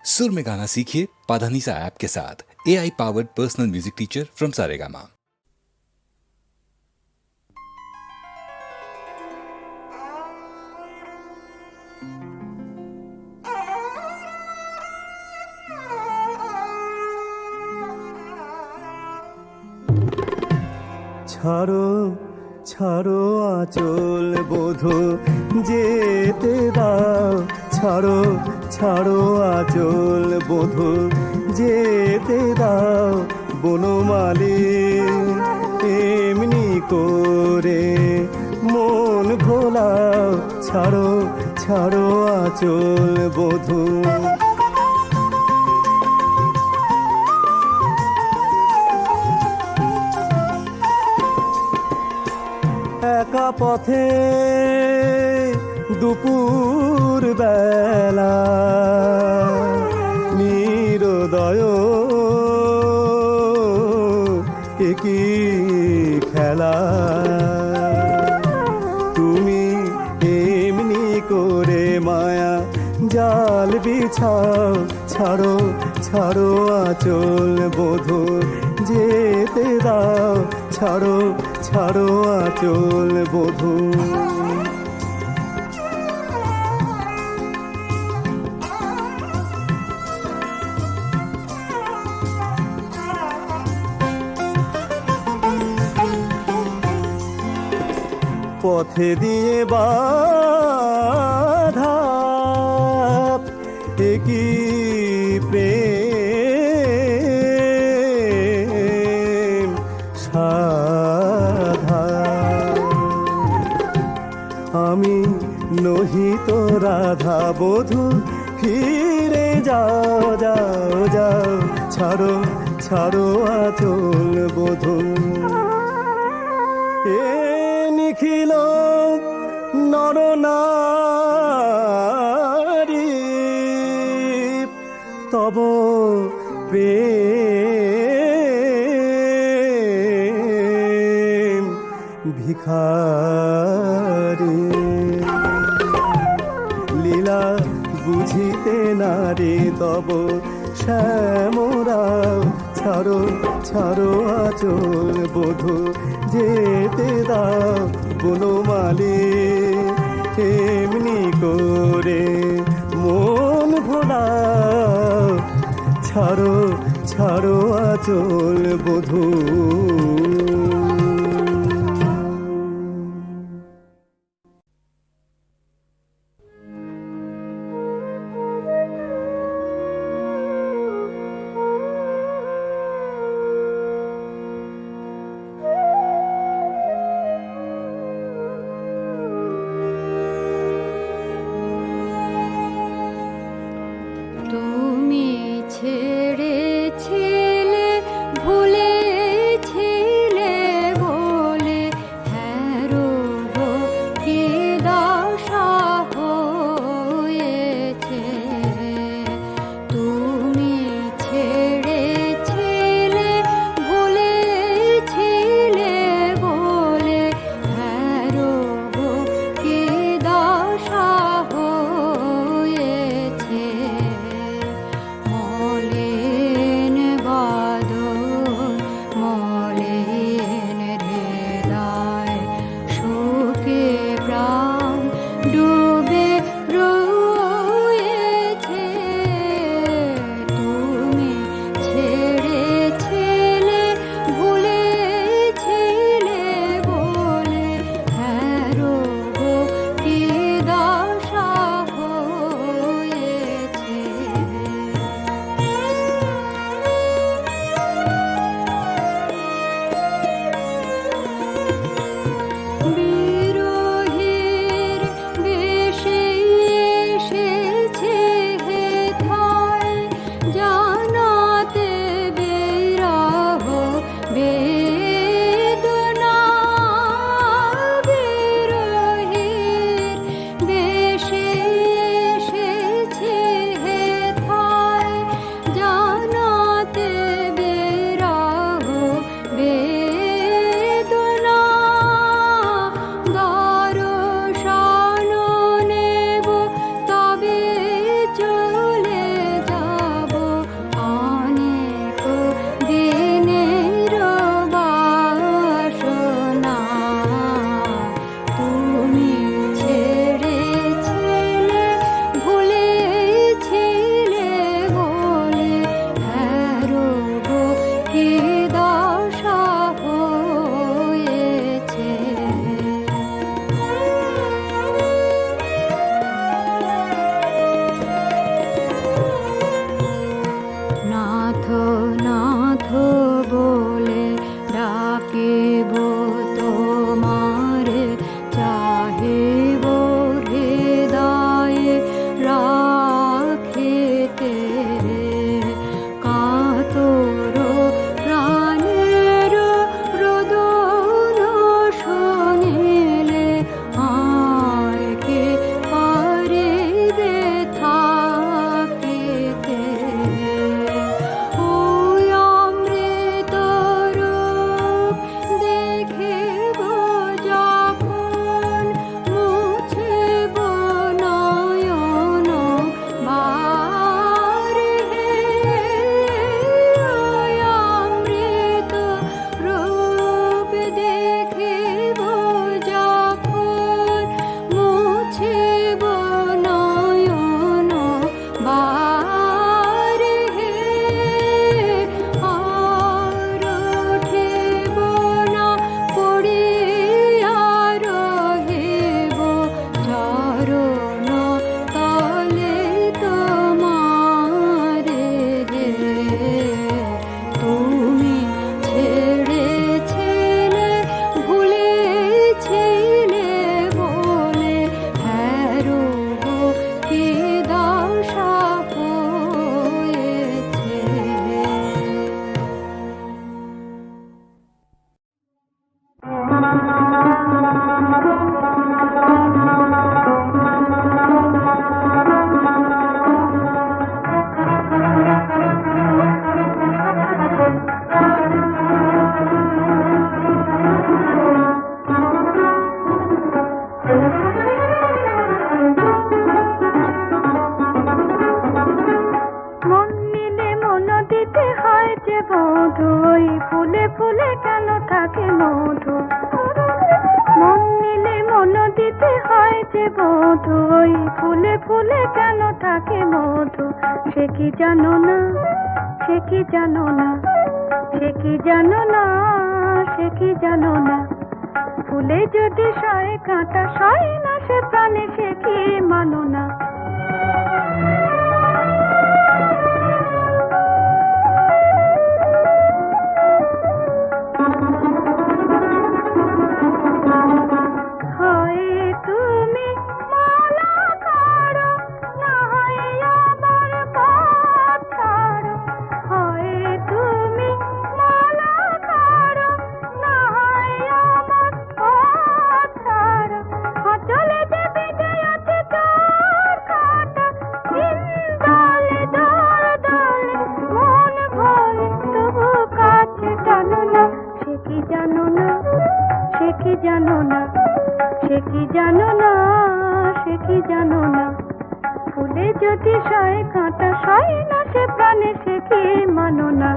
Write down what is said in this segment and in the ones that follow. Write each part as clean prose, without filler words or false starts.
सुर में गाना सीखिए पाधानीसा ऐप के साथ। AI powered personal music teacher from Saregama. ছাড়ো ছাড়ো আঁচল বধূ যেতে দাও, ছাড়ো ছাড়ো আঁচল বধূ যেতে দাও, বনমালী এমনি করে মন ভোলাও, ছাড়ো ছাড়ো আঁচল বধূ। একা পথে দুপুর বেলা নিরোদয় একই খেলা, তুমি এমনি করে মায়া জাল বিছাও, ছাড়ো ছাড়ো আঁচল বধূ যেতে দাও, ছাড়ো ছাড়ো আঁচল বধূ। পথে দিয়ে বাধা একই প্রেম সাধা, আমি নহি তো রাধা বধূ, ফিরে যাও যাও যাও, ছাড়ো ছাড়ো আঁচল বধূ। এ নিখিল নরনারী তব প্রেম ভিখারি, লীলা বুঝিতে নারী তব শ্যামরাও, ছাড়ো ছাড়ো আঁচল বধূ যেতে দাও, বনমালী এমনি করে মন ভোলাও, ছাড়ো ছাড়ো আঁচল বধূ। তুমি ছেড়েছিলে ভুলেছিলে যে বধূ ওই ফুলে ফুলে কেন থাকে মধু মন নিলে মন দিতে হয় যে বধূ ওই ফুলে ফুলে কেন থাকে মধু সে কি জানো না সে কি জানো না সে কি জানো না সে কি জানো না ফুলে যদি সয় কাঁটা সয় না সে প্রাণে সে কি মানো না জানো না সে কি জানো না সে কি জানো না ফুলে যদি সয় কাঁটা সয় না সে প্রাণে সে কি মানো না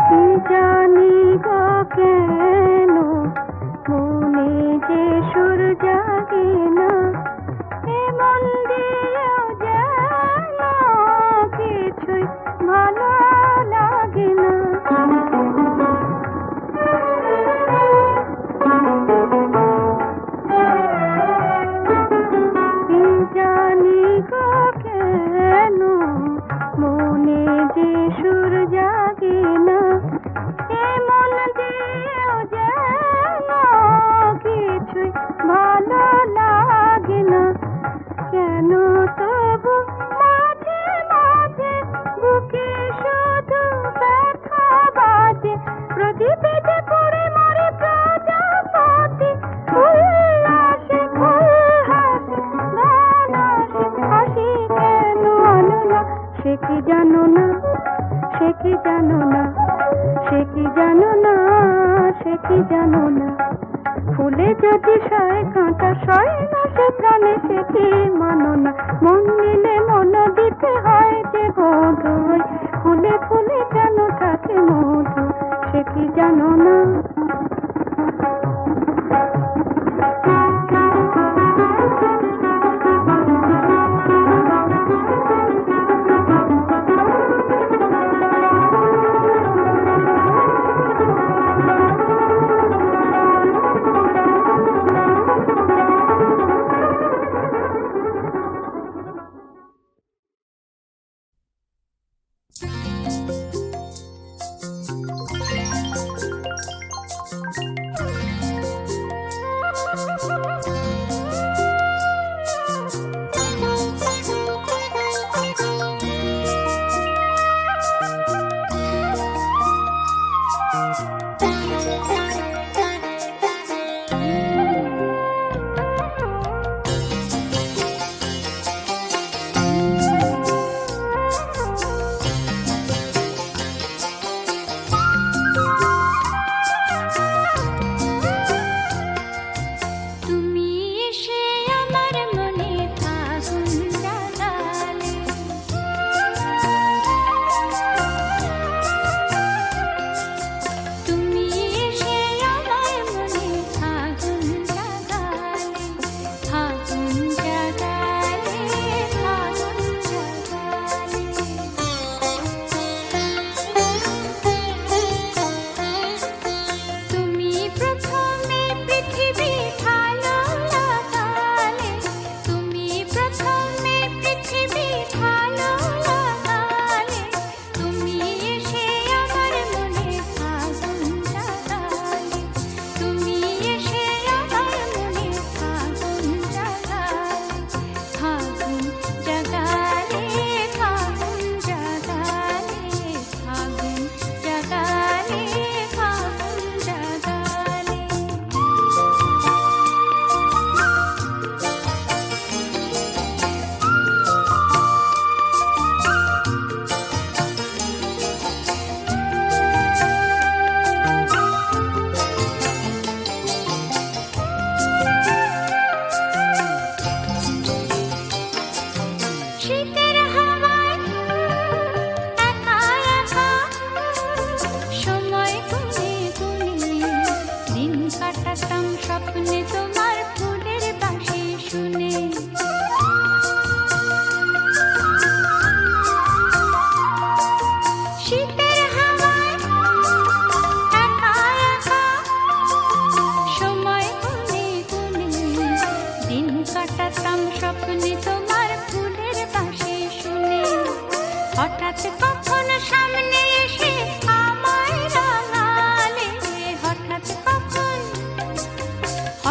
কি জানি গো কেন মনে যে সুর জাগে না এমন দিয়েও যেন কিছুই ভালো লাগে না কি জানি গো কেন মনে যে সুর জাগে না এমন দিয়েও যেন কিছুই ভালো লাগে না কেন তবু মাঝে মাঝে বুকে শুধু ব্যথা বাজে প্রদীপে যে পড়ে মরে প্রজাপতি উল্লাসে উল্লাসে গান আসে হাসি কেন আনো না সে কি জানো না সে কি জানো না সে কি জানো না সে কি জানো না ফুলে যদি সয় কাঁটা সয় না সে প্রাণে সে কি মানো না মন নিলে মন দিতে হয় যে বধূ ফুলে ফুলে কেন থাকে মধু সে কি জানো না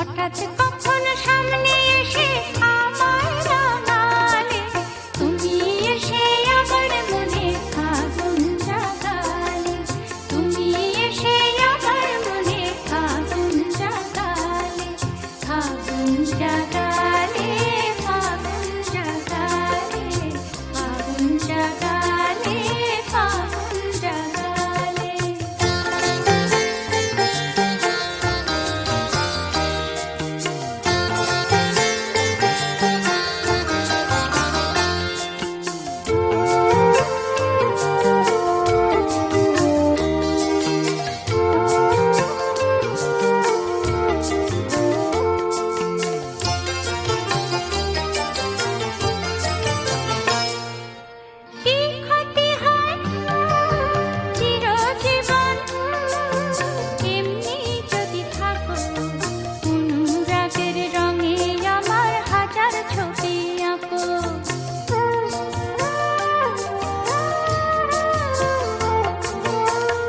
হঠাৎ কখন সামনে এসে আমায় রাঙালে, তুমি এসে আমার মনে আগুন জাগালে, তুমি এসে আমার মনে আগুন জাগালে, আগুন জাগালে, আগুন জাগালে, আগুন জাগালে, আগুন জাগালে। কি ক্ষতি হয় চিরজীবন এমনি যদি থাকো, অনুরাগের রঙে আমার হাজার ছবি আঁকো।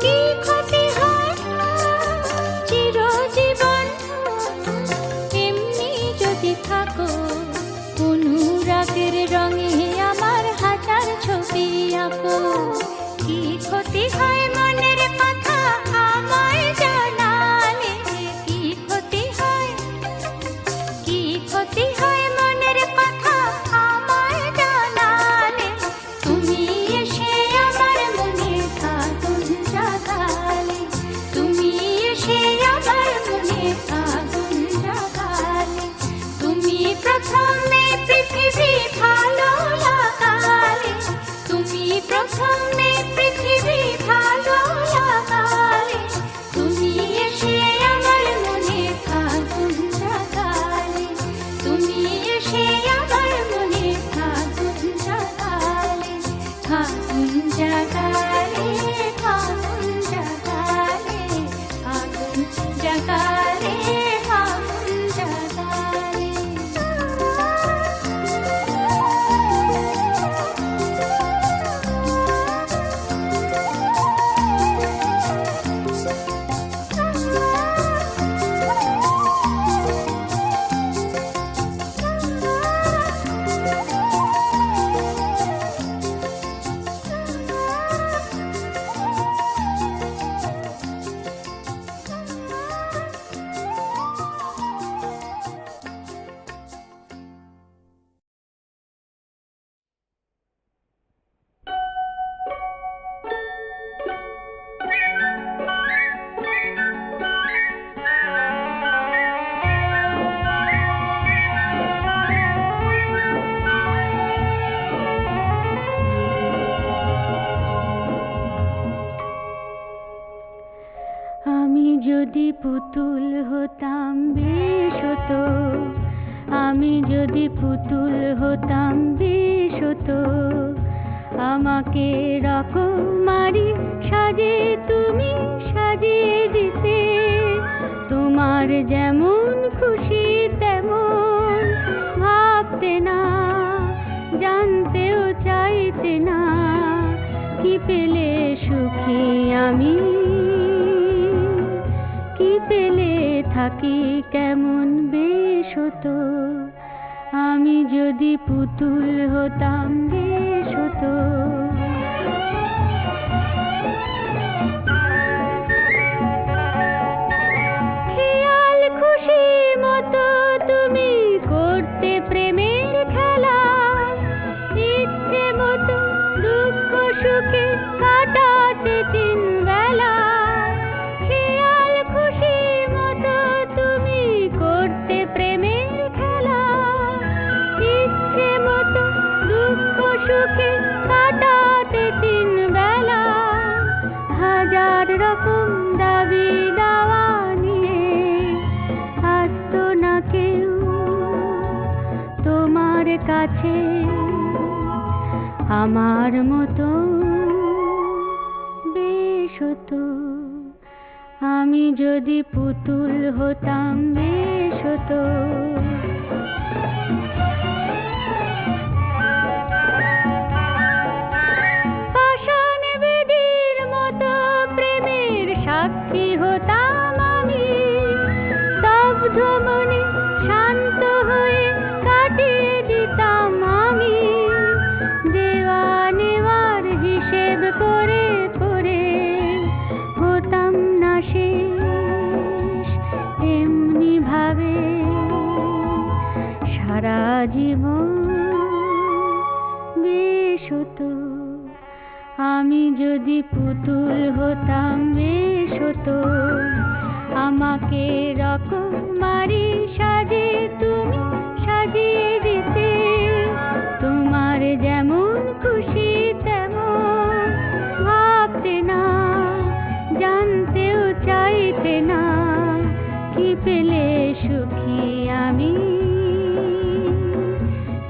কি ক্ষতি হয় চিরজীবন এমনি যদি থাকো, অনুরাগের রঙে আমার হাজার ছবি আঁকো। কি ক্ষতি হয় মনের কথা আমায় জানালে, কি ক্ষতি হয়, কি ক্ষতি হয় মনের কথা আমায় জানালে, তুমি এসে আমার মনে আগুন জাগালে, তুমি এসে আমার মনে আগুন জাগালে, তুমি প্রথমে পৃথিবী ভালো লাগালে, তুমি প্রথমে পৃথিবী ভালো লাগালে, তুমি এসে আমার মনে আগুন জাগালে, তুমি এসে আমার মনে আগুন জাগালে, আগুন জাগালে, আগুন জাগালে, আগুন জাগালে, আগুন জাগালে। আমি যদি পুতুল হতাম বেশ হতো, আমি যদি পুতুল হতাম বেশ হতো, আমাকে রকমারি সাজে তুমি সাজিয়ে দিতে, তোমার যেমন খুশি তেমন ভাবতে না, জানতেও চাইতে না, কি পেলে সুখী আমি, কি পেলে থাকি কেমন বেশ হতো, আমি যদি পুতুল হতাম বেশ হতো। খেয়াল খুশি মতো তুমি করতে প্রেমের খেলা, ইচ্ছে মতো দুঃখ সুখে কাটাতে তিন বেলা, খেয়াল খুশি মতো তুমি করতে প্রেমের খেলা, ইচ্ছে মতো দুঃখ সুখে কাটাতে তিন বেলা, হাজার রকম দাবি দাওয়া নিয়ে আসতো না কেউ তোমার কাছে, আমার মতো বেশ হতো, আমি যদি পুতুল হতাম বেশ হতো। পাষাণ বেদীর মতো প্রেমের সাক্ষী হতাম আমি, স্তব্ধ মনে জীবন বেশ হতো আমি যদি পুতুল হতাম, বেশ হতো আমাকে রকমারি সাজে তুমি সাজিয়ে দিতে, তোমার যেমন খুশি তেমন ভাবতে না, জানতেও চাইতে না, কি পেলে সুখী আমি,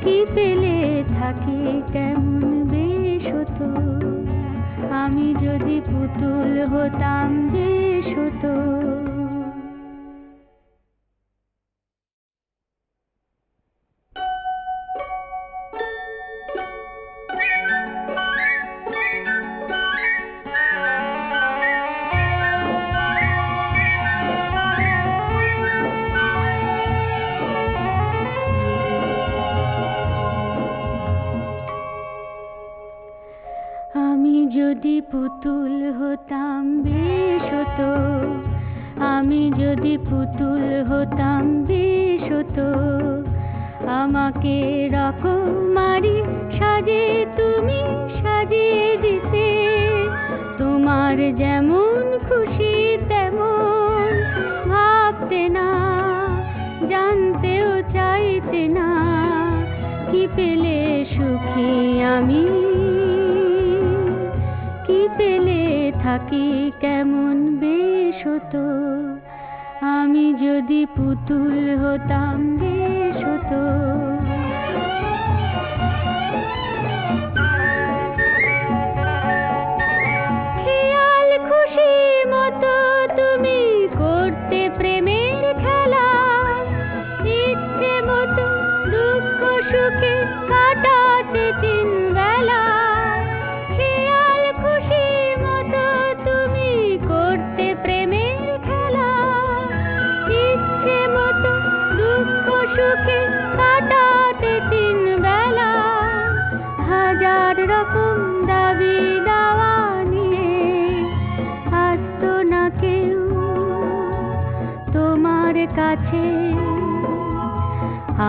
কি পেলে থাকি কেমন বেশ হতো আমি যদি পুতুল হতাম, বেশ হতো। আমি যদি পুতুল হতাম, বেশ হতো আমি যদি পুতুল হতাম, বেশ হতো আমাকে রকমারি সাজে তুমি সাজিয়ে দিতে, তোমার যেমন খুশি তেমন ভাবতে না, জানতেও চাইতে না, কি পেলে সুখী আমি, কি পেলে থাকি কেমন বেশ হতো আমি যদি পুতুল হতাম, বেশ হতো। খেয়াল খুশি মতো তুমি করতে প্রেমের খেলা, ইচ্ছে মতো দুঃখ সুখে কাটাতে তিন বেলা, সুখে কাটাতে তিন বেলা, হাজার রকম দাবি দাওয়া নিয়ে আসতো না কেউ তোমার কাছে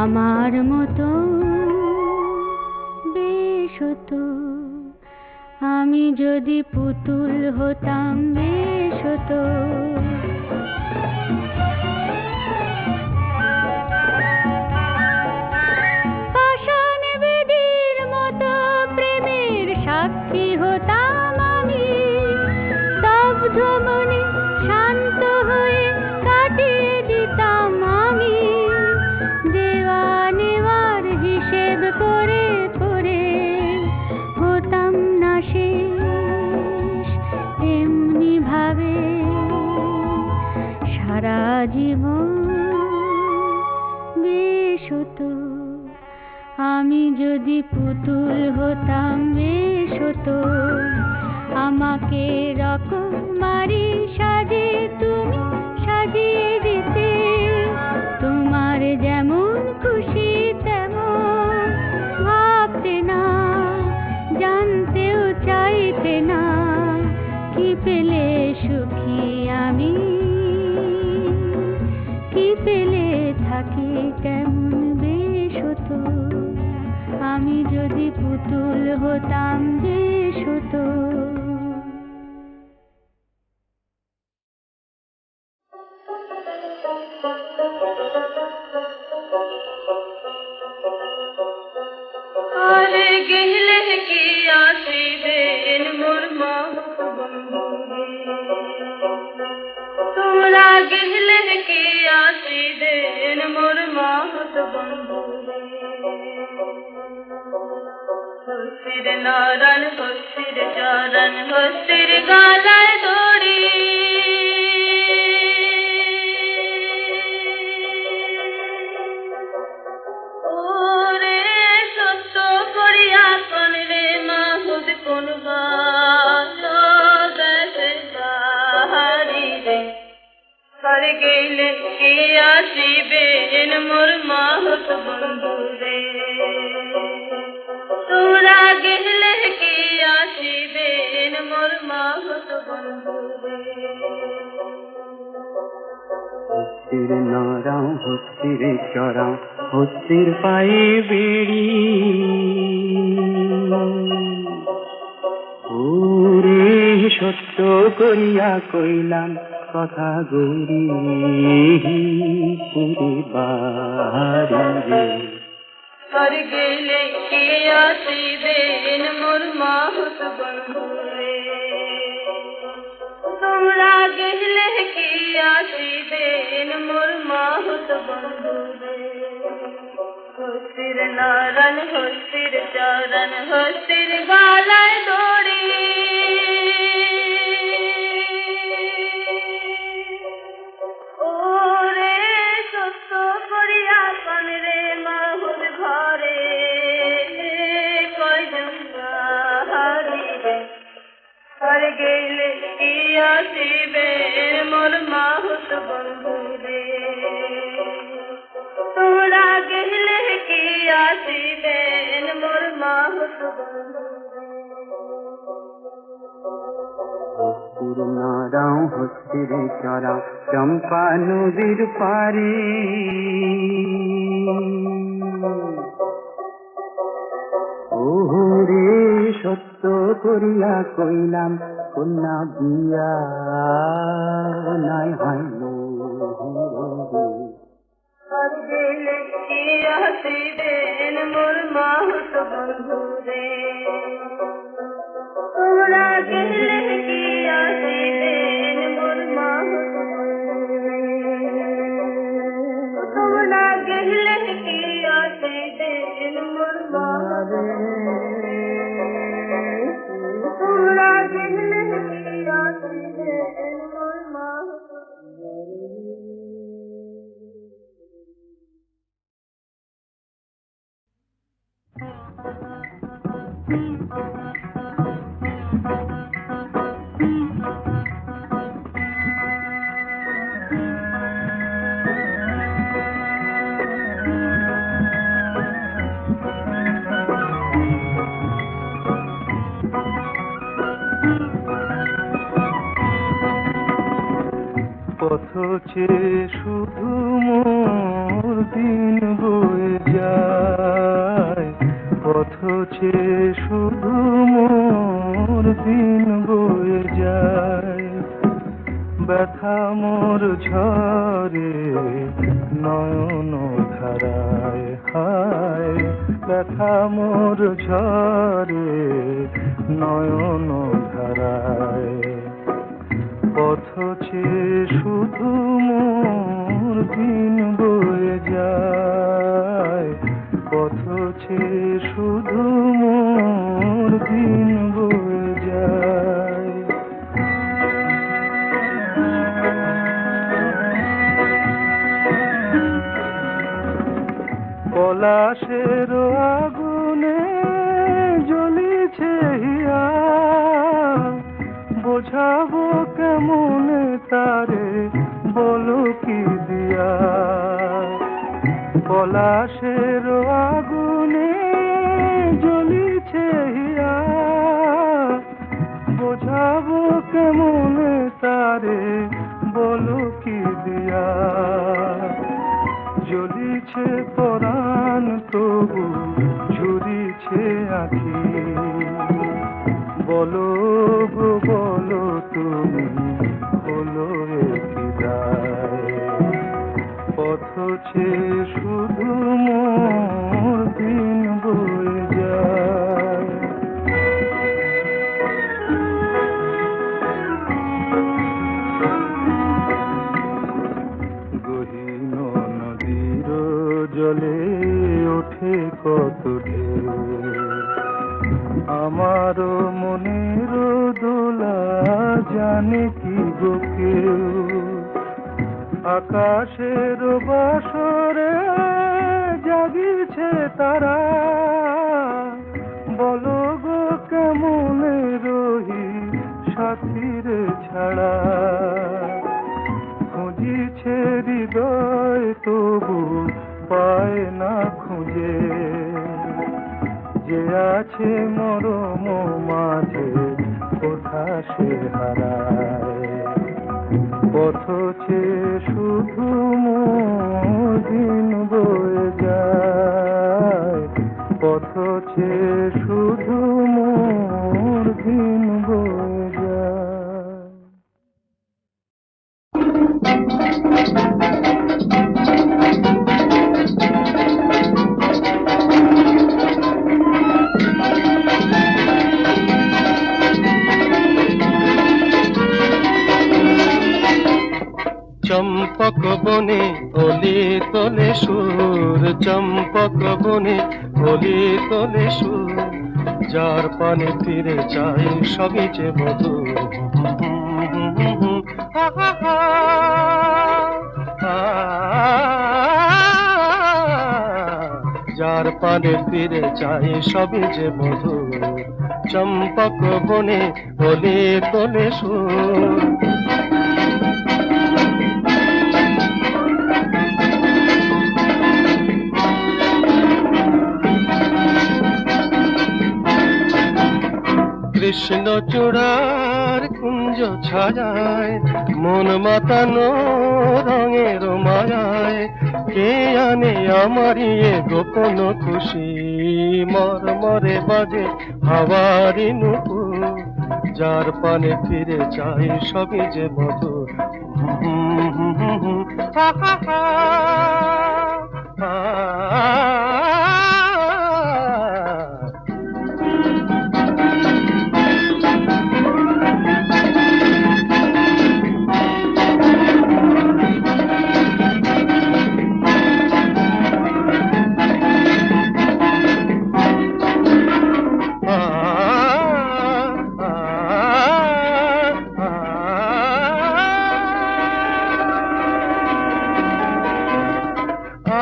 আমার মতো, বেশ হতো আমি যদি পুতুল হতাম, বেশ হতো। সাক্ষী হতাম আমি স্তব্ধ মনে, শান্ত হয়ে কাটিয়ে দিতাম আমি দেওয়া নেওয়ার হিসেব করে করে, হতাম না শেষ এমনি ভাবে সারা জীবন বেশ হতো আমি যদি পুতুল হতাম, বেশ হতো আমাকে রকমারি সাজে তুমি সাজিয়ে দিতে, তোমার যেমন খুশি তেমন ভাবতে না, জানতেও চাইতে না, কি পেলে সুখী আমি, কি পেলে থাকি কেমন বেশ হতো আমি যদি পুতুল হতাম, বেশ হতো। আরে গেলে কি আসিবেন মোর মাহত বন্ধু, তোমরা গেলে কি আসিবেন মোর মাহত বন্ধু, হস্তির নারায়ণ হস্তির চরণ হস্তির গালায় দড়ি, ওরে সত্য করিয়া কোন রে মাহুদ কোন ভালো দেশে যাহারি রে, আর গেলে কি আসিবেন মোর মাহত বন্ধু রে, তোরা গেলে কি আসিবেন মোর মাহত বন্ধু রে। হস্তির নারাও হস্তির চরাও হস্তির পায়ে বেড়ি ওরে সত্য করিয়া কইলাম কথা গৌরী পুরে বাড়ি कर गेले की आसीबेन मोर माहुत बंधुरे তোমরা গেলে কি আসিবেন মোর মাহুত বন্ধুরে হস্তির নারায়ণ হস্তির চরণ হস্তির গালায় দড়ি ওরে সত্য করিয়া কন রে মাহুত ঘরে কয়জন হারিবে আর গেলে কি আসিবে মোর মাহুত বন্ধুরে তোমরা গেলে কি আসিবে মোর মাহুত বন্ধুরে হস্তির নারাও হস্তির চরাও চম্পা নদীর পারে ওরে সত্য করিয়া কইলাম কন্যা বিয়া নাই হইল আর গেলে কি আসিবেন মোর মাহুত বন্ধুরে তোমরা গেলে কি আসিবেন মোর মাহুত বন্ধুরে তোমরা গেলে কি আসিবেন মোর মাহুত বন্ধুরে তোমরা গেলে কি আসিবেন মোর মাহুত পথ চেয়ে শুধু মোর দিন বয়ে যায় পথ চেয়ে শুধু মোর দিন বয়ে যায় ব্যথা মোর ঝরে নয়ন ধারায় হায় ব্যথা মোর ঝরে নয়ন ধারায় পথ চেয়ে শুধু মোর দিন বয়ে যায় পথ চেয়ে শুধু মোর দিন বয়ে যায় পলাশের আগুনে জ্বলিছে হিয়া বোঝাবো কেমনে তারে বলো কি দিয়া পলাশের আগুনে জ্বলিছে হিয়া বোঝাবো কেমনে তারে বলো কি দিয়া জ্বলিছে পরাণ তবু ঝুরিছে আঁখি বলো গো বলো তুমি হলো কি দায় পথ চেয়ে শুধু মোর দিন বয়ে যায় গহীন নদীর জলে ওঠে কত ঢেউ আমার মনের দোলা জানে কি গো কেউ আকাশের বাসরে জাগিছে তারা বলো গো কেমনে রহি সাথীর ছাড়া খুঁজিছে হৃদয় তবু পায় না খুঁজে যে আছে মরম মাঝে কোথা সে হারায় পথ চেয়ে শুধু মোর দিন বয়ে যায় সুর চম্পক বনে কলি তোলে সুর যার পানে তীরে চাই সবই যে মধু যার পানে তীরে চাই সবই যে মধু চম্পক বনে কলি তোলে সুর কৃষ্ণ চূড়ার কুঞ্জ ছায়ায় মন মাতানো রঙের মায়ায় কে আনে আমারি এ গোপন খুশি মরমরে বাজে হাওয়ারি নুপুর যার পানে ফিরে চাই সবই যে মধু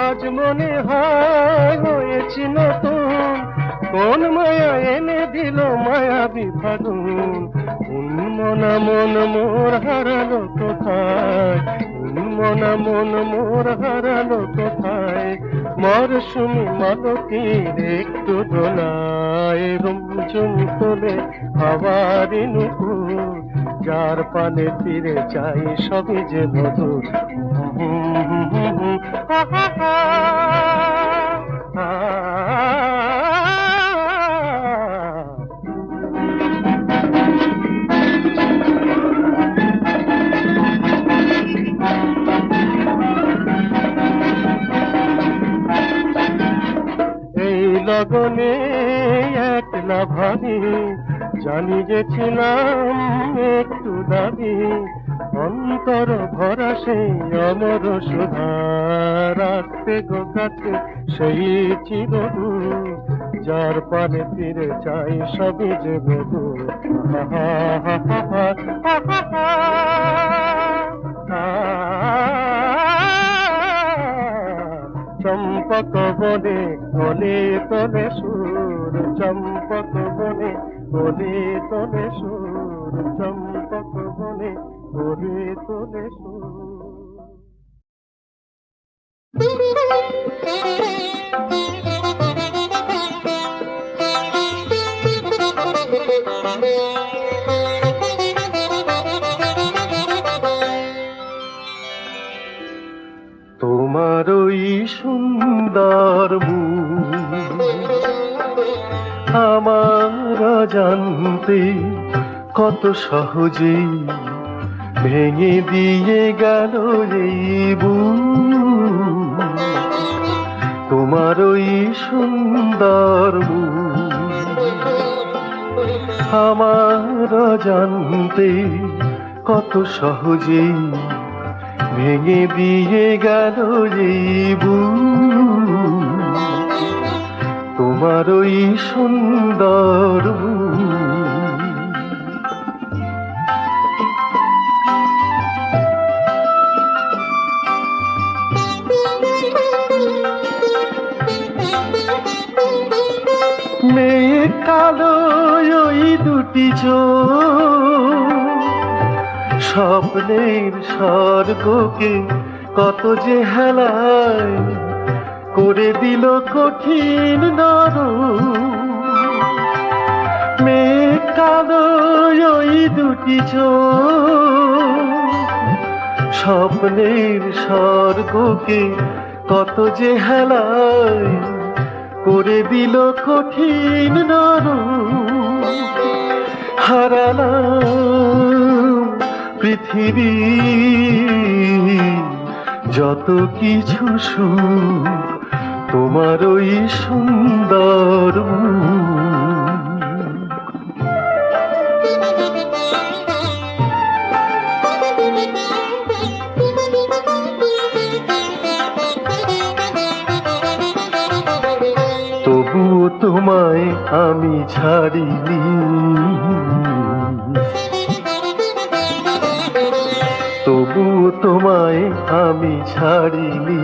আজ মনে হয় হয়েছি নতুন কোন মায়া এনে দিল মায়াবী ফাগুন উন্মনা মন মোর হারালো কোথায় উন্মনা মন মোর হারালো কোথায় মরশুমি মালতীর একটু দোলায় রুমঝুম তোলে হাওয়ারি নুপুর যার পানে তীরে চাই সবই যে মধুর এই লগনে একলা ভাবি জানি গেছিলাম একটু দাবি অন্তর ভরা সেই অমর সুধা রাখতে গো কাছে সেই চিরদূর যার পানে ফিরে চাই সবই যে মধু চম্পক বনে কলি তোলে সুর চম্পক বনে কলি তোলে সুর চম্পক বনে কলি তোলে সুর তোমার ওই সুন্দর মুখ আমার জানতে কত সহজেই ভেঙে দিয়ে গেল এই বুক তোমার ওই সুন্দর মুখ আমার জানতে কত সহজেই ভেঙে দিয়ে গেল এই বুক তোমার ওই সুন্দর মেয়ে কালো ওই দুটি চোখ স্বপ্নের স্বর্গকে কত যে হেলায় করে দিল কঠিন নরম মেয়ে কালো ওই দুটি চোখ স্বপ্নের স্বর্গকে কত যে হেলায় করে দিল কঠিন নরম হারালাম পৃথিবী যত কিছু সুখ তোমার ওই সুন্দর আমি ছাড়িনি, তবুও তোমায় আমি ছাড়িনি।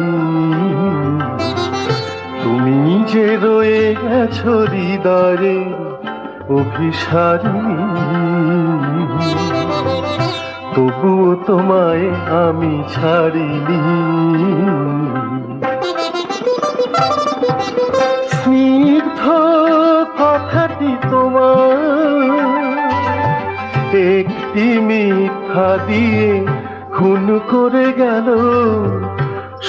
তুমি যে রয়ে গেছো হৃদয়ে অভিসারিণী, তবুও তোমায় আমি ছাড়িনি। স্নিগ্ধ কথাটি তোমার একটি মিথ্যা দিয়ে খুন করে গেল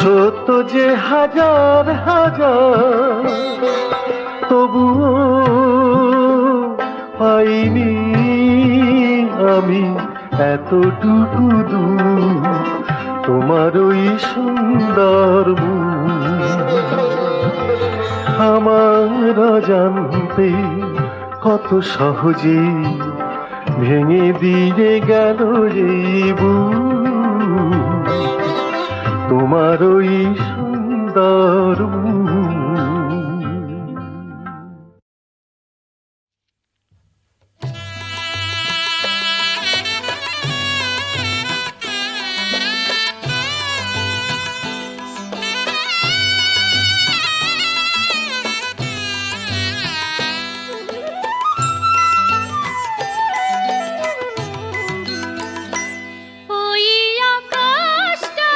সত্য যে হাজার হাজার, তবুও পাইনি আমি এতটুকু দূর তোমার ওই সুন্দর মুখ। আমার অজান্তে কত সহজে ভেঙে দিয়ে গেল এই বুক তোমার ওই সুন্দর মুখ। ওই আকাশটা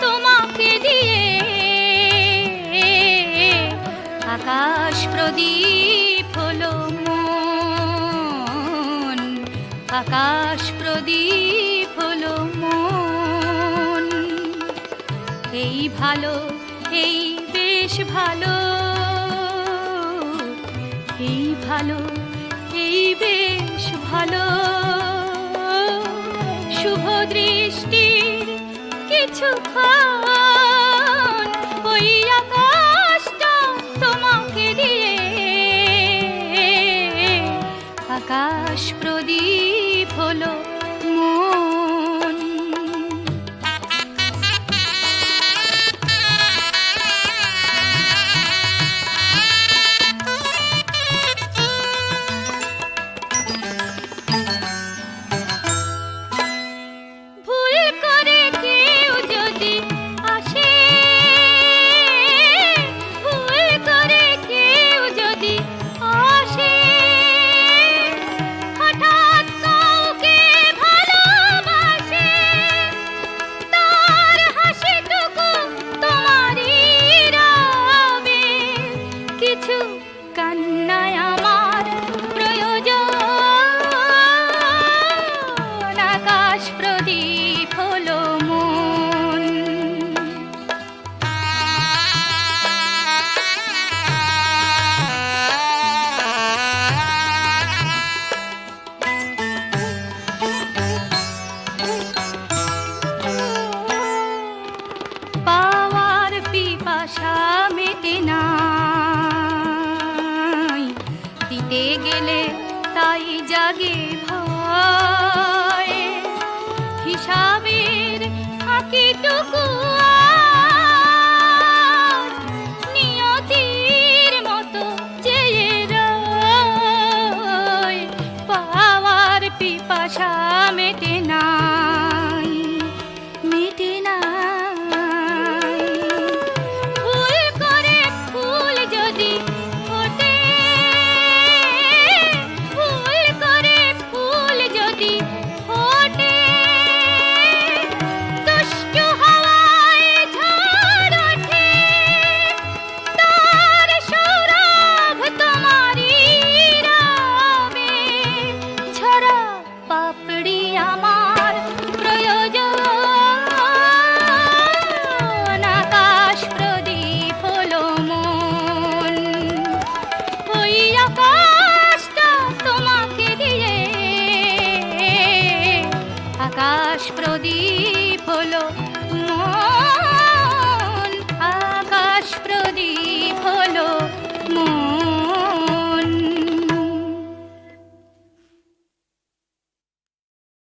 তোমাকে দিয়ে, আকাশ প্রদীপ হলো মন, আকাশ প্রদীপ হলো মন। এই ভালো, এই বেশ ভালো, এই ভালো, এই বেশ ভালো। শুভ দৃষ্টির কিছুক্ষণ ওই আকাশটা তোমাকে দিয়ে, আকাশ প্রদীপ হলো মন। ভুল করে কেউ যদি আসে, ভুল করে কেউ যদি আসে, হঠাৎ কাউকে ভালোবাসে, তার হাসিটুকু তোমারই রবে। কিছু কান্নায় আমার প্রয়োজন, আকাশ প্রদীপ হলো মন। পাওয়ার পিপাসা মেটে নাই, দিতে গেলে তাই জাগে ভয়। হিসাবের ফাঁকিটুকু আজ নিয়তির মতো চেয়ে রয়। পাওয়ার পিপাসা মেটে নাই, মেটে নাই। ভুল করে ফুল যদি ফোটে, ভুল করে ফুল যদি ফোটে, দুষ্টু হাওয়ায় ঝড় ওঠে, তার সৌরভ তোমারই রবে। ঝরা পাপড়ি আমার প্রয়োজন, আকাশ প্রদীপ হলো মন। ওই আকাশটা তোমাকে দিয়ে, আকাশ প্রদীপ হলো মন, আকাশ প্রদীপ